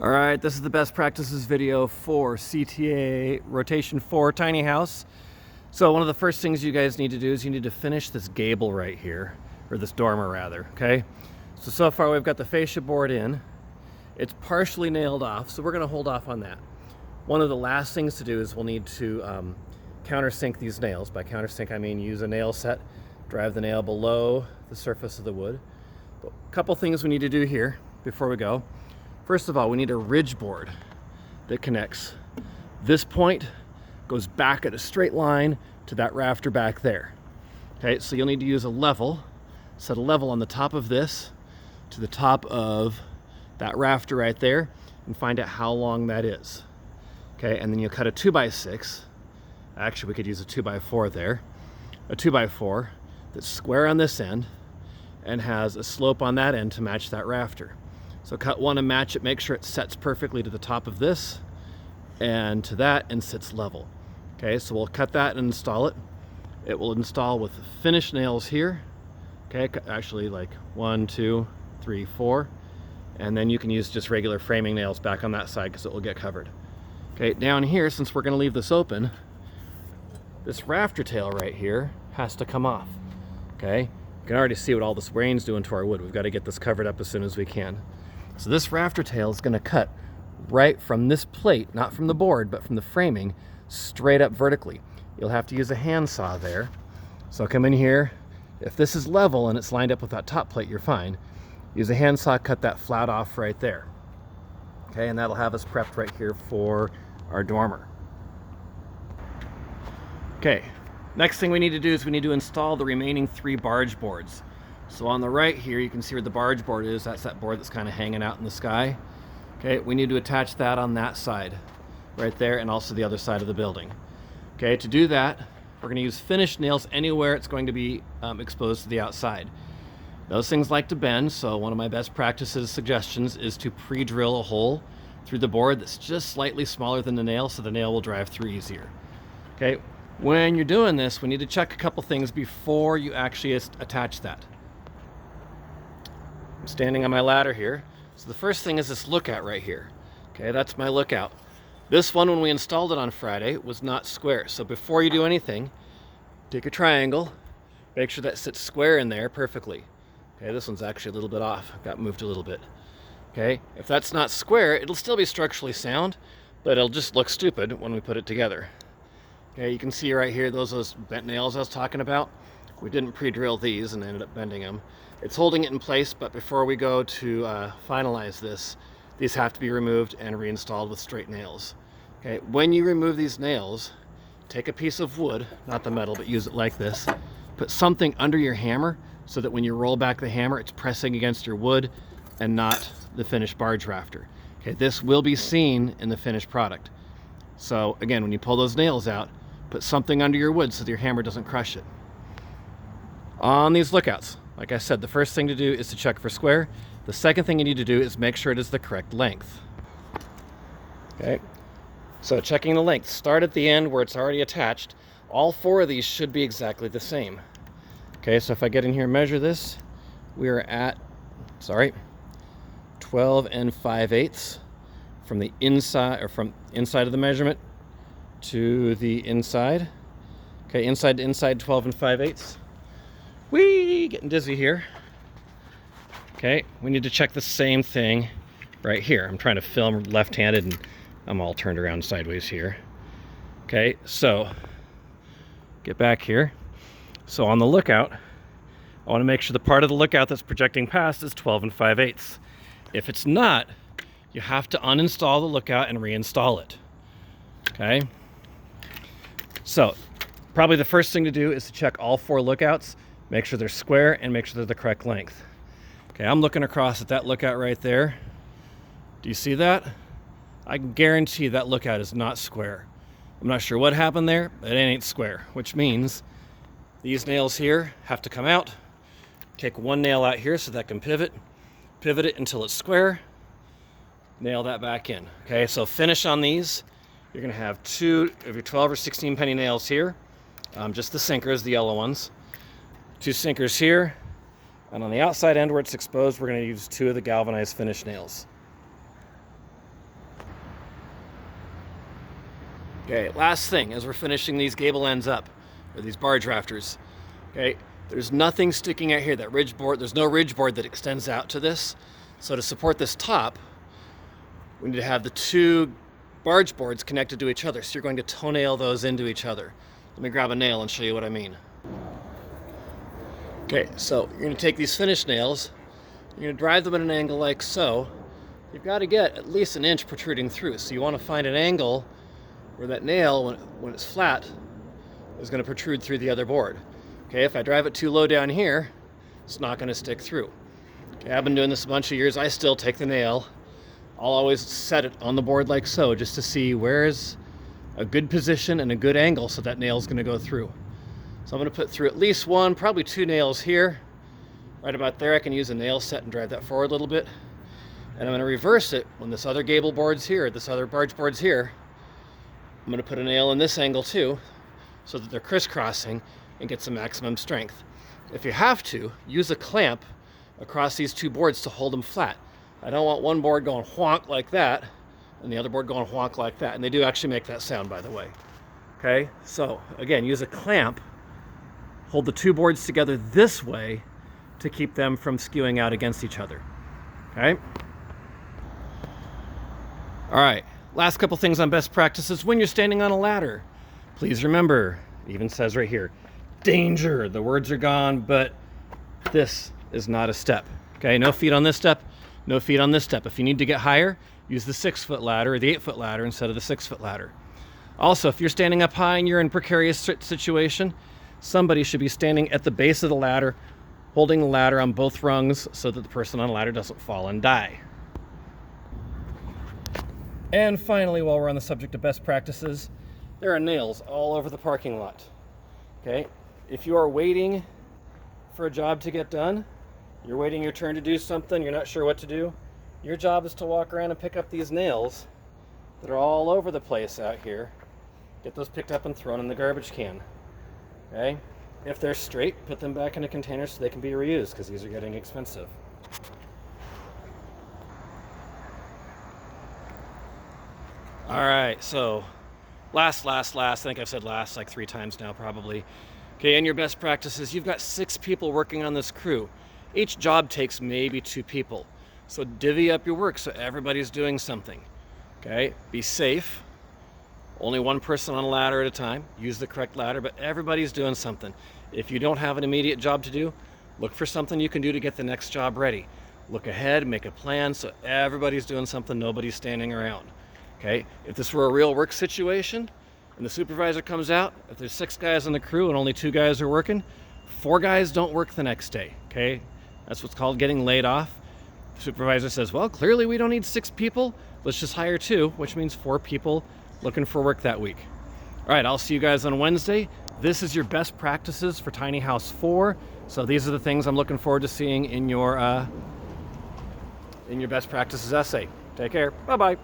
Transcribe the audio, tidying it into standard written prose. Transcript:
All right, this is the best practices video for CTA Rotation 4 tiny house. So one of the first things you guys need to do is you need to finish this gable right here, or this dormer rather, okay? So far we've got the fascia board in. It's partially nailed off, so we're gonna hold off on that. One of the last things to do is we'll need to countersink these nails. By countersink, I mean use a nail set, drive the nail below the surface of the wood. But a couple things we need to do here before we go. First of all, we need a ridge board that connects. This point goes back at a straight line to that rafter back there. Okay, so you'll need to use a level, set a level on the top of this to the top of that rafter right there and find out how long that is. Okay, and then you'll cut a 2x6. Actually, we could use a 2x4 there. A 2x4 that's square on this end and has a slope on that end to match that rafter. So cut one and match it, make sure it sets perfectly to the top of this and to that and sits level. Okay, so we'll cut that and install it. It will install with finished nails here. Okay, actually like 1, 2, 3, 4. And then you can use just regular framing nails back on that side because it will get covered. Okay, down here, since we're gonna leave this open, this rafter tail right here has to come off. Okay, you can already see what all this rain's doing to our wood. We've got to get this covered up as soon as we can. So this rafter tail is going to cut right from this plate, not from the board, but from the framing, straight up vertically. You'll have to use a handsaw there. So come in here. If this is level and it's lined up with that top plate, you're fine. Use a handsaw, cut that flat off right there. Okay, and that'll have us prepped right here for our dormer. Okay, next thing we need to do is we need to install the remaining 3 barge boards. So on the right here, you can see where the barge board is. That's that board that's kind of hanging out in the sky. Okay, we need to attach that on that side, right there, and also the other side of the building. Okay, to do that, we're gonna use finished nails anywhere it's going to be exposed to the outside. Those things like to bend, so one of my best practices suggestions is to pre-drill a hole through the board that's just slightly smaller than the nail so the nail will drive through easier. Okay, when you're doing this, we need to check a couple things before you actually attach that. I'm standing on my ladder here. So the first thing is this lookout right here. Okay, that's my lookout. This one, when we installed it on Friday, was not square. So before you do anything, take a triangle, make sure that sits square in there perfectly. Okay, this one's actually a little bit off. Got moved a little bit. Okay, if that's not square, it'll still be structurally sound, but it'll just look stupid when we put it together. Okay, you can see right here, those bent nails I was talking about. We didn't pre-drill these and ended up bending them. It's holding it in place, but before we go to finalize this, these have to be removed and reinstalled with straight nails. Okay, when you remove these nails, take a piece of wood, not the metal, but use it like this. Put something under your hammer so that when you roll back the hammer, it's pressing against your wood and not the finished barge rafter. Okay, this will be seen in the finished product. So again, when you pull those nails out, put something under your wood so that your hammer doesn't crush it. On these lookouts, like I said, the first thing to do is to check for square. The second thing you need to do is make sure it is the correct length. Okay, so checking the length. Start at the end where it's already attached. All 4 of these should be exactly the same. Okay, so if I get in here and measure this, we are at, 12 5/8 from the inside, or from inside of the measurement to the inside. Okay, inside to inside, 12 5/8. Whee! Getting dizzy here. Okay, we need to check the same thing right here. I'm trying to film left-handed and I'm all turned around sideways here. Okay, so get back here. So on the lookout, I want to make sure the part of the lookout that's projecting past is 12 5/8. If it's not, you have to uninstall the lookout and reinstall it. Okay? So probably the first thing to do is to check all 4 lookouts. Make sure they're square and make sure they're the correct length. Okay, I'm looking across at that lookout right there. Do you see that? I can guarantee that lookout is not square. I'm not sure what happened there, but it ain't square, which means these nails here have to come out. Take one nail out here so that can pivot. Pivot it until it's square. Nail that back in. Okay, so finish on these. You're gonna have 2 of your 12 or 16 penny nails here. Just the sinkers, the yellow ones. 2 sinkers here, and on the outside end where it's exposed, we're going to use 2 of the galvanized finish nails. Okay, last thing as we're finishing these gable ends up, or these barge rafters. Okay, there's nothing sticking out here. That ridge board, there's no ridge board that extends out to this. So to support this top, we need to have the two barge boards connected to each other. So you're going to toenail those into each other. Let me grab a nail and show you what I mean. Okay, so you're going to take these finished nails, you're going to drive them at an angle like so. You've got to get at least an inch protruding through. So you want to find an angle where that nail, when it's flat, is going to protrude through the other board. Okay, if I drive it too low down here, it's not going to stick through. Okay, I've been doing this a bunch of years. I still take the nail. I'll always set it on the board like so, just to see where's a good position and a good angle so that nail's going to go through. So I'm going to put through at least one, probably two nails here. Right about there, I can use a nail set and drive that forward a little bit. And I'm going to reverse it when this other gable board's here, this other barge board's here. I'm going to put a nail in this angle too, so that they're crisscrossing and get some maximum strength. If you have to, use a clamp across these two boards to hold them flat. I don't want one board going whonk like that and the other board going whonk like that. And they do actually make that sound, by the way. Okay, so again, use a clamp. Hold the two boards together this way to keep them from skewing out against each other. Okay? All right, last couple things on best practices when you're standing on a ladder. Please remember, it even says right here, danger. The words are gone, but this is not a step. Okay, no feet on this step, no feet on this step. If you need to get higher, use the 6-foot ladder or the 8-foot ladder instead of the 6-foot ladder. Also, if you're standing up high and you're in a precarious situation, somebody should be standing at the base of the ladder, holding the ladder on both rungs so that the person on the ladder doesn't fall and die. And finally, while we're on the subject of best practices, there are nails all over the parking lot. Okay, if you are waiting for a job to get done, you're waiting your turn to do something, you're not sure what to do, your job is to walk around and pick up these nails that are all over the place out here. Get those picked up and thrown in the garbage can. Okay? If they're straight, put them back in a container so they can be reused, because these are getting expensive. All right, so last, I think I've said last like 3 times now probably. Okay, and your best practices, you've got 6 people working on this crew. Each job takes maybe 2 people. So divvy up your work so everybody's doing something. Okay, be safe. Only one person on a ladder at a time. Use the correct ladder, but everybody's doing something. If you don't have an immediate job to do, look for something you can do to get the next job ready. Look ahead, make a plan so everybody's doing something, nobody's standing around. Okay, if this were a real work situation and the supervisor comes out, if there's 6 guys on the crew and only 2 guys are working, 4 guys don't work the next day. Okay, that's what's called getting laid off. The supervisor says, well, clearly we don't need 6 people. Let's just hire 2, which means 4 people looking for work that week. All right, I'll see you guys on Wednesday. This is your best practices for Tiny House 4. So these are the things I'm looking forward to seeing in your best practices essay. Take care. Bye-bye.